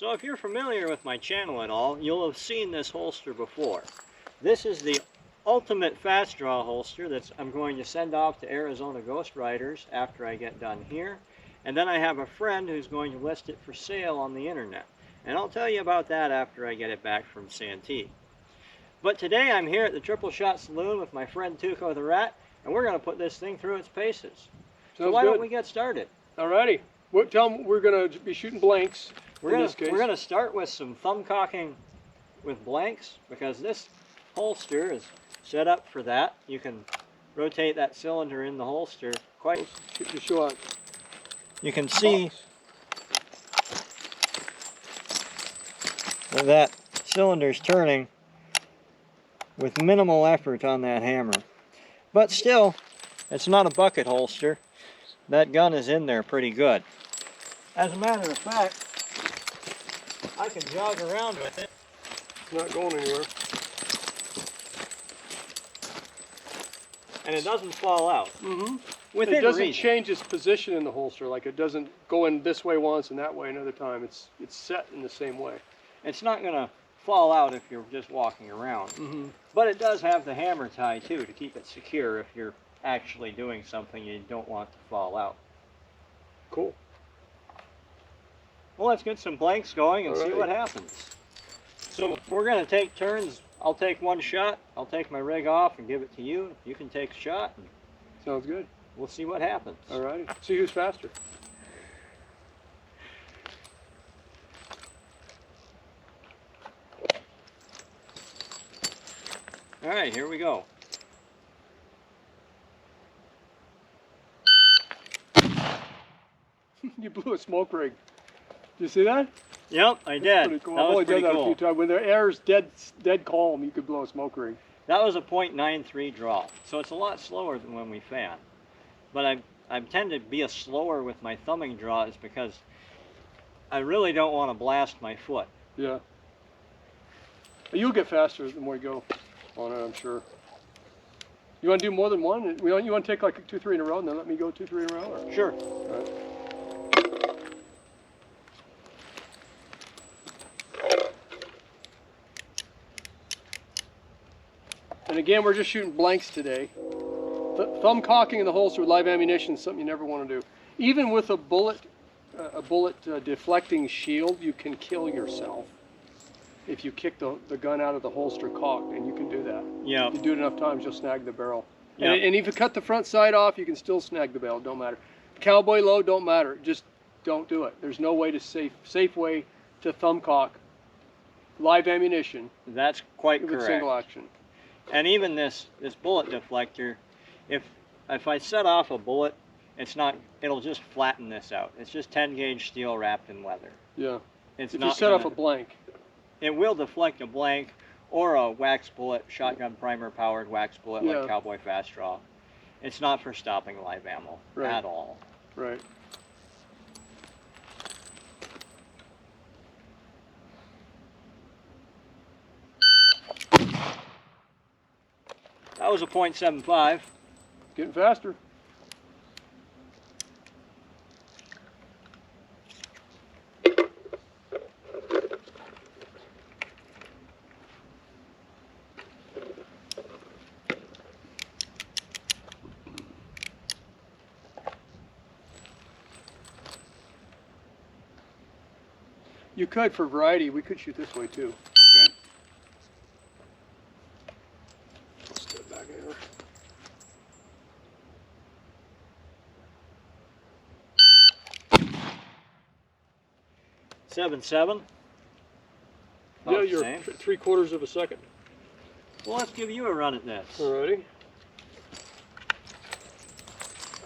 So if you're familiar with my channel at all, you'll have seen this holster before. This is the ultimate fast draw holster that I'm going to send off to Arizona Ghost Riders after I get done here. And then I have a friend who's going to list it for sale on the internet. And I'll tell you about that after I get it back from Santee. But today I'm here at the Triple Shot Saloon with my friend Tucotheratt, and we're going to put this thing through its paces. So why don't we get started? Alrighty. Tell them we're going to be shooting blanks in this case. We're going to start with some thumb cocking with blanks, because this holster is set up for that. You can rotate that cylinder in the holster quite. Shoot your shot. You can see that cylinder's turning with minimal effort on that hammer. But still, it's not a bucket holster. That gun is in there pretty good. As a matter of fact, I can jog around with it. It's not going anywhere. And it doesn't fall out. Mm-hmm. Within it doesn't reason. change its position in the holster. Like it doesn't go in this way once and that way another time. It's set in the same way. It's not going to fall out if you're just walking around. Mm-hmm. But it does have the hammer tie too to keep it secure if you're actually doing something you don't want to fall out. Cool. Well, let's get some blanks going and see what happens. So we're going to take turns. I'll take one shot. I'll take my rig off and give it to you. You can take a shot. And sounds good. We'll see what happens. Alrighty. See who's faster. All right, here we go. You blew a smoke ring. Did you see that? Yep, I did. Pretty cool. That was pretty done that cool. a few times. When the air's dead calm, you could blow a smoke ring. That was a .93 draw, so it's a lot slower than when we fan. But I tend to be slower with my thumbing draws because I really don't want to blast my foot. Yeah. You'll get faster the more you go on it, I'm sure. You want to do more than one? You want to take like 2, 3 in a row and then let me go 2, 3 in a row? Or? Sure. All right. And again, we're just shooting blanks today. Thumb cocking in the holster with live ammunition is something you never want to do. Even with a bullet deflecting shield, you can kill yourself if you kick the gun out of the holster cocked, and you can do that. Yeah. You do it enough times, you'll snag the barrel. Yep. And if you cut the front side off, you can still snag the barrel. Don't matter. Cowboy load, don't matter. Just don't do it. There's no way to safe way to thumb cock live ammunition. That's quite with correct. Single action. And even this bullet deflector, if I set off a bullet, it'll just flatten this out. It's just 10 gauge steel wrapped in leather. Yeah. It's if not you set off a blank. It will deflect a blank or a wax bullet, shotgun primer powered wax bullet like Cowboy Fast Draw. It's not for stopping live ammo at all. Right. That was a .75. Getting faster. You could, for variety, we could shoot this way too. Okay. I'll step back here. .77. Yeah, you're 3/4 of a second. Well, let's give you a run at this. Alrighty.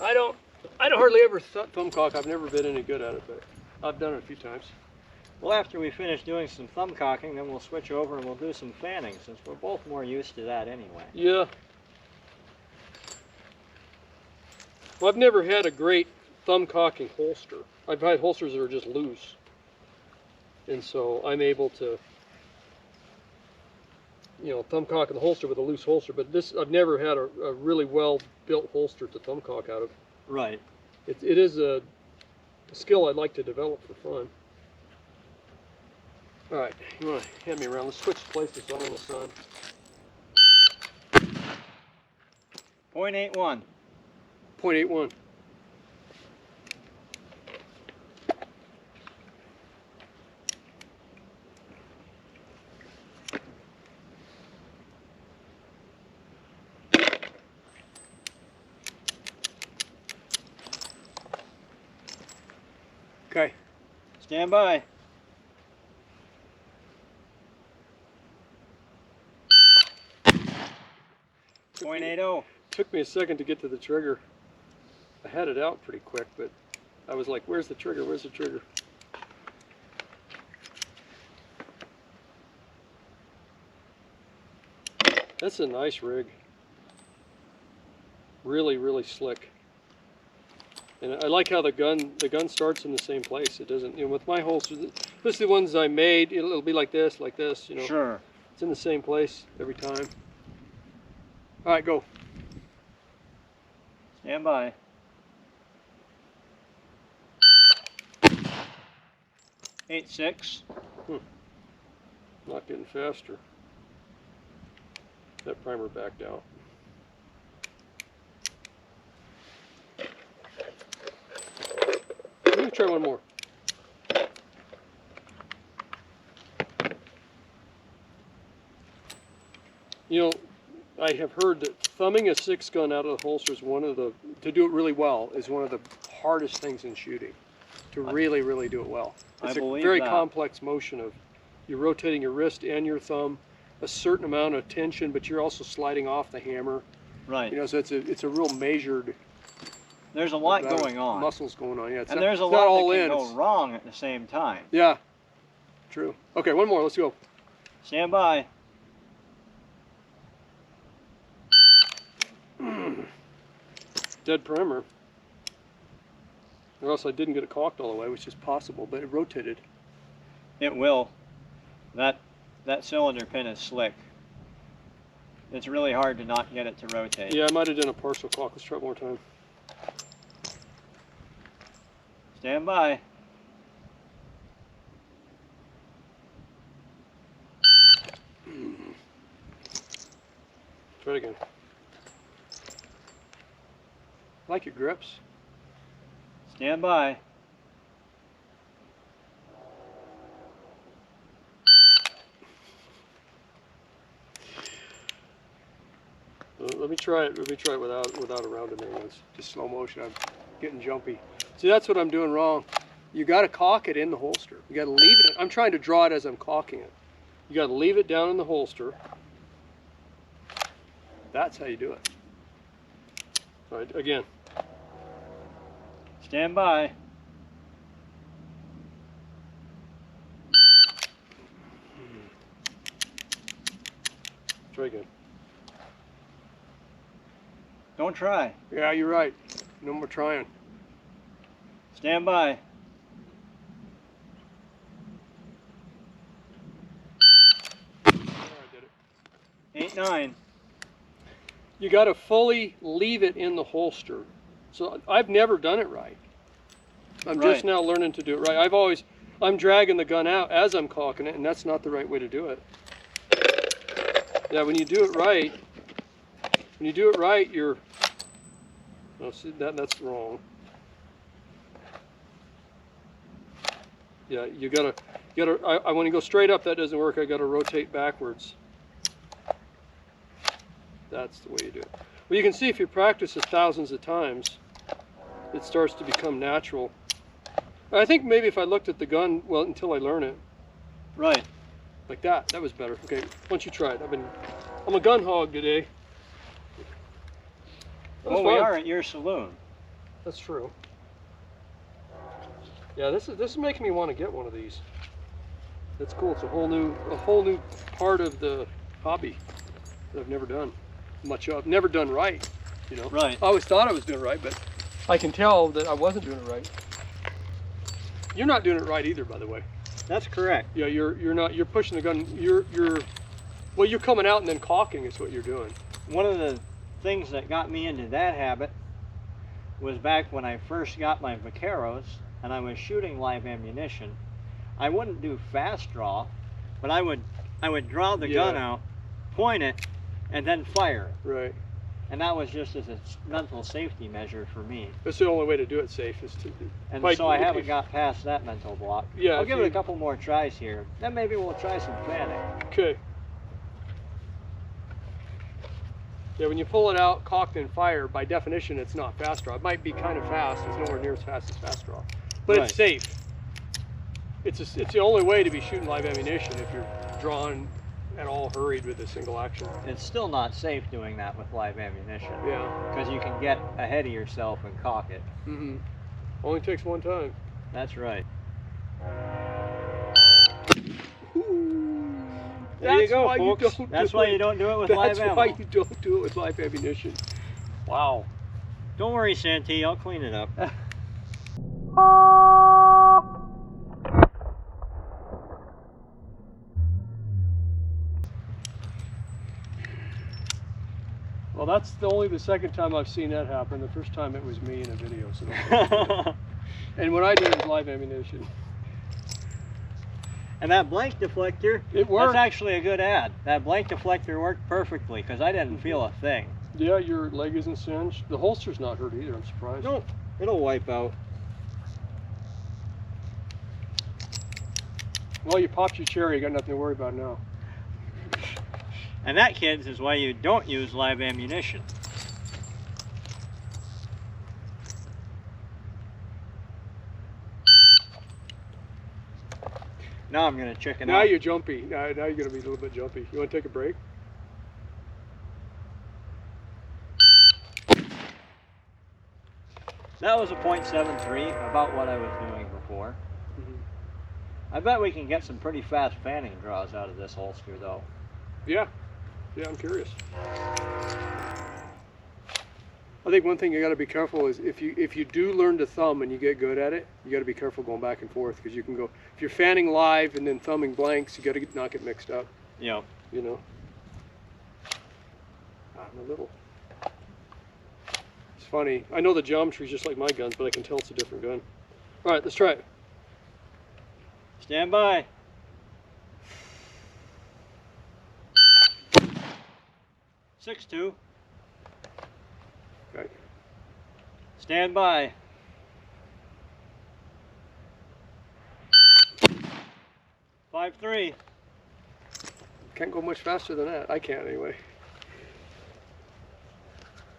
I don't hardly ever thumb cock. I've never been any good at it, but I've done it a few times. Well, after we finish doing some thumb cocking, then we'll switch over and we'll do some fanning, since we're both more used to that anyway. Yeah. Well, I've never had a great thumb cocking holster. I've had holsters that are just loose. And so I'm able to, thumb cock in the holster with a loose holster, but this, I've never had a really well built holster to thumb cock out of. Right. It is a skill I'd like to develop for fun. All right, you want to hand me around? Let's switch places so I'm in the sun. 0.81. 0.81. Okay. Stand by. 0.80. Took me a second to get to the trigger. I had it out pretty quick, but I was like, where's the trigger? Where's the trigger? That's a nice rig. Really, really slick. And I like how the gun starts in the same place. It doesn't, you know, with my holsters, especially the ones I made, it'll be like this, you know. Sure. It's in the same place every time. All right, go. Stand by. 8.6. Not getting faster. That primer backed out. Let me try one more. You know, I have heard that thumbing a 6-gun out of the holster is one of the, to do it really well, is one of the hardest things in shooting. To really, really do it well. It's a very complex motion of you're rotating your wrist and your thumb, a certain amount of tension, but you're also sliding off the hammer. Right. You know, so it's a real measured. There's a lot going on. Muscles going on. Yeah. It's and not, there's a it's lot not all that in. can go wrong at the same time. Yeah. True. Okay, one more. Let's go. Stand by. Dead primer. Or else I didn't get it caulked all the way, which is possible, but it rotated. It will. That cylinder pin is slick. It's really hard to not get it to rotate. Yeah, I might have done a partial caulk. Let's try it one more time. Stand by. Try it again. I like your grips. Stand by. Let me try it. Let me try it without a round in there. It's just slow motion. I'm getting jumpy. See, that's what I'm doing wrong. You got to caulk it in the holster. You got to leave it. I'm trying to draw it as I'm caulking it. You got to leave it down in the holster. That's how you do it. All right, again. Stand by. Try again. Don't try. Yeah, you're right. No more trying. Stand by. There, I did it. 8.9. You got to fully leave it in the holster. So I've never done it right. I'm just now learning to do it right. I'm dragging the gun out as I'm caulking it, and that's not the right way to do it. Yeah, when you do it right, you're, oh, see, that's wrong. Yeah, you gotta, I when you go straight up, that doesn't work. I gotta rotate backwards. That's the way you do it. Well, you can see if you practice this thousands of times, it starts to become natural. I think maybe if I looked at the gun, well, until I learn it. Right. Like that. That was better. Okay, why don't you try it? I'm a gun hog today. Well, we are at your saloon. That's true. Yeah, this is making me want to get one of these. That's cool. It's a whole new part of the hobby that I've never done much of. Never done right, you know. Right. I always thought I was doing it right, but I can tell that I wasn't doing it right. You're not doing it right either, by the way. That's correct. Yeah, you're not. You're pushing the gun. You're coming out and then caulking is what you're doing. One of the things that got me into that habit was back when I first got my vaqueros and I was shooting live ammunition. I wouldn't do fast draw but I would draw the gun out, point it, and then fire it. Right. And that was just as a mental safety measure for me. That's the only way to do it safe is to. And so I haven't got past that mental block. Yeah. I'll give it a couple more tries here. Then maybe we'll try some fanning. Okay. Yeah, when you pull it out, cocked and fire, by definition, it's not fast draw. It might be kind of fast. It's nowhere near as fast as fast draw, but it's safe. It's the only way to be shooting live ammunition if you're drawing at all hurried with a single action. It's still not safe doing that with live ammunition. Yeah. Because you can get ahead of yourself and cock it. Mm-hmm. Only takes one time. That's right. There That's you go, why folks. You don't That's do why it. you don't do it with live ammo. That's why you don't do it with live ammunition. Wow. Don't worry, Santee. I'll clean it up. Well, that's only the second time I've seen that happen. The first time it was me in a video. So and what I do is live ammunition. And that blank deflector, it worked. That's actually a good ad. That blank deflector worked perfectly because I didn't feel a thing. Yeah, your leg isn't singed. The holster's not hurt either, I'm surprised. No, it'll wipe out. Well, you popped your cherry, you got nothing to worry about now. And that, kids, is why you don't use live ammunition. Now I'm going to chicken out. Now you're jumpy. Now you're going to be a little bit jumpy. You want to take a break? That was a .73, about what I was doing before. I bet we can get some pretty fast fanning draws out of this holster, though. Yeah. Yeah, I'm curious. I think one thing you got to be careful is if you do learn to thumb and you get good at it, you got to be careful going back and forth because you can go, if you're fanning live and then thumbing blanks, you got to not get mixed up. Yeah. You know. I'm a little. It's funny. I know the geometry is just like my guns, but I can tell it's a different gun. All right, let's try it. Stand by. Six two. Okay. Stand by. 5-3. Can't go much faster than that. I can't anyway.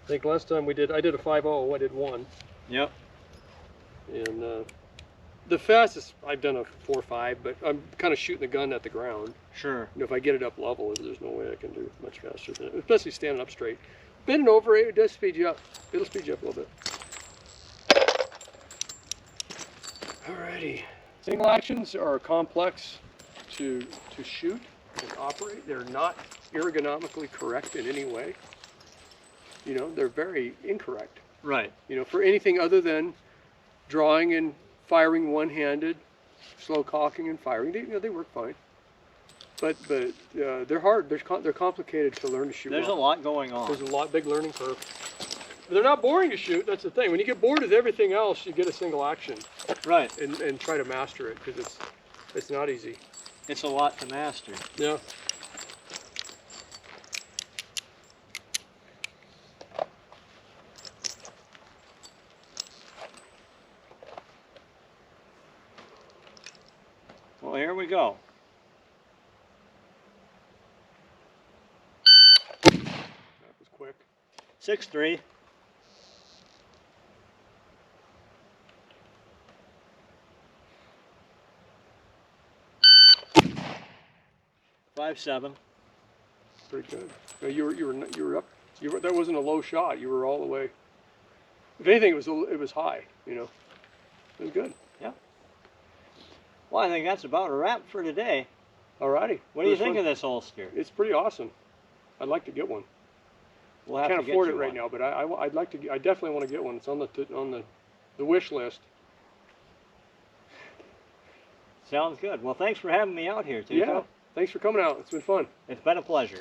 I think last time I did a 5.0, I did 1. Yep. And the fastest I've done a 4.5, but I'm kind of shooting the gun at the ground. Sure. You know, if I get it up level, there's no way I can do much faster than it, especially standing up straight. Bending over, it does speed you up. It'll speed you up a little bit. Alrighty. Single actions are complex to shoot and operate. They're not ergonomically correct in any way. You know, they're very incorrect. Right. You know, for anything other than drawing and firing one-handed, slow cocking and firing, they work fine. But they're hard. They're complicated to learn to shoot. There's a lot going on. There's a big learning curve. But they're not boring to shoot. That's the thing. When you get bored with everything else, you get a single action. Right. And try to master it because it's not easy. It's a lot to master. Yeah. Well, here we go. That was quick. 6-3. .57. Pretty good. No, you were up. That wasn't a low shot. You were all the way. If anything, it was high. You know. It was good. Yeah. Well, I think that's about a wrap for today. Alrighty. What do you think of this holster? It's pretty awesome. I'd like to get one. We'll have Can't to afford get it you right one. now, but I'd like to. I definitely want to get one. It's on the wish list. Sounds good. Well, thanks for having me out here, Tuco. Yeah. Thanks for coming out. It's been fun. It's been a pleasure.